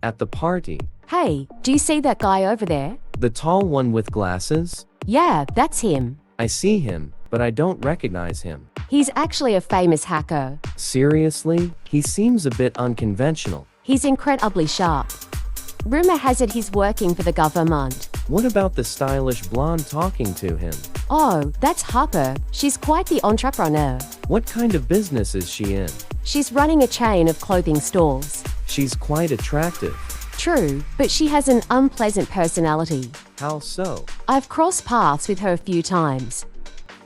At the party. Hey, do you see that guy over there? The tall one with glasses? Yeah, that's him. I see him, but I don't recognize him. He's actually a famous hacker. Seriously? He seems a bit unconventional. He's incredibly sharp. Rumor has it he's working for the government. What about the stylish blonde talking to him? Oh, that's Harper. She's quite the entrepreneur. What kind of business is she in? She's running a chain of clothing stores. She's quite attractive. True, but she has an unpleasant personality. How so? I've crossed paths with her a few times.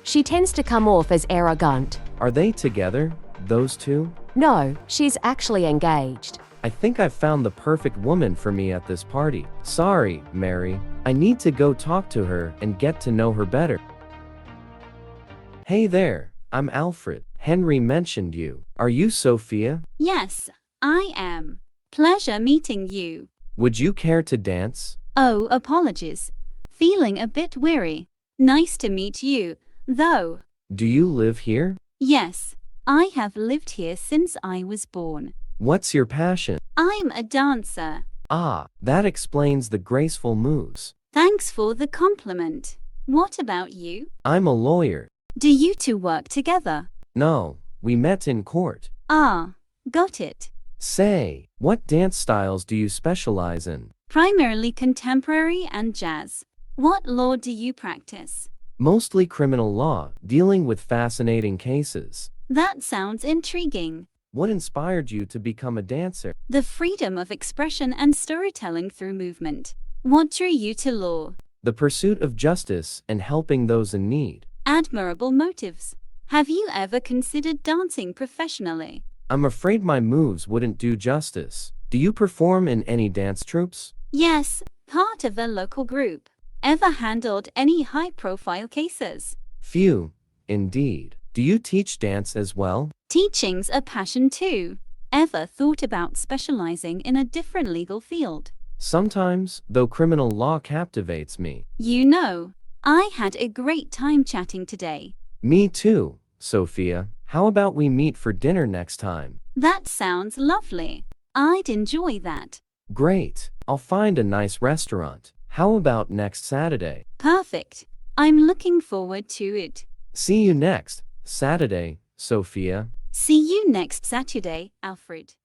She tends to come off as arrogant. Are they together, those two? No, she's actually engaged. I think I've found the perfect woman for me at this party. Sorry, Mary. I need to go talk to her and get to know her better. Hey there, I'm Alfred. Henry mentioned you. Are you Sophia? Yes, I am. Pleasure meeting you. Would you care to dance? Oh, apologies. Feeling a bit weary. Nice to meet you, though. Do you live here? Yes, I have lived here since I was born. What's your passion? I'm a dancer. Ah, that explains the graceful moves. Thanks for the compliment. What about you? I'm a lawyer. Do you two work together? No, we met in court. Ah, got it. Say, what dance styles do you specialize in? Primarily contemporary and jazz. What law do you practice? Mostly criminal law, dealing with fascinating cases. That sounds intriguing. What inspired you to become a dancer? The freedom of expression and storytelling through movement. What drew you to law? The pursuit of justice and helping those in need. Admirable motives. Have you ever considered dancing professionally? I'm afraid my moves wouldn't do justice. Do you perform in any dance troupes? Yes, part of a local group. Ever handled any high-profile cases? Few, indeed. Do you teach dance as well? Teaching's a passion too. Ever thought about specializing in a different legal field? Sometimes, though criminal law captivates me. You know, I had a great time chatting today. Me too, Sophia. How about we meet for dinner next time? That sounds lovely. I'd enjoy that. Great. I'll find a nice restaurant. How about next Saturday? Perfect. I'm looking forward to it. See you next Saturday, Sophia. See you next Saturday, Alfred.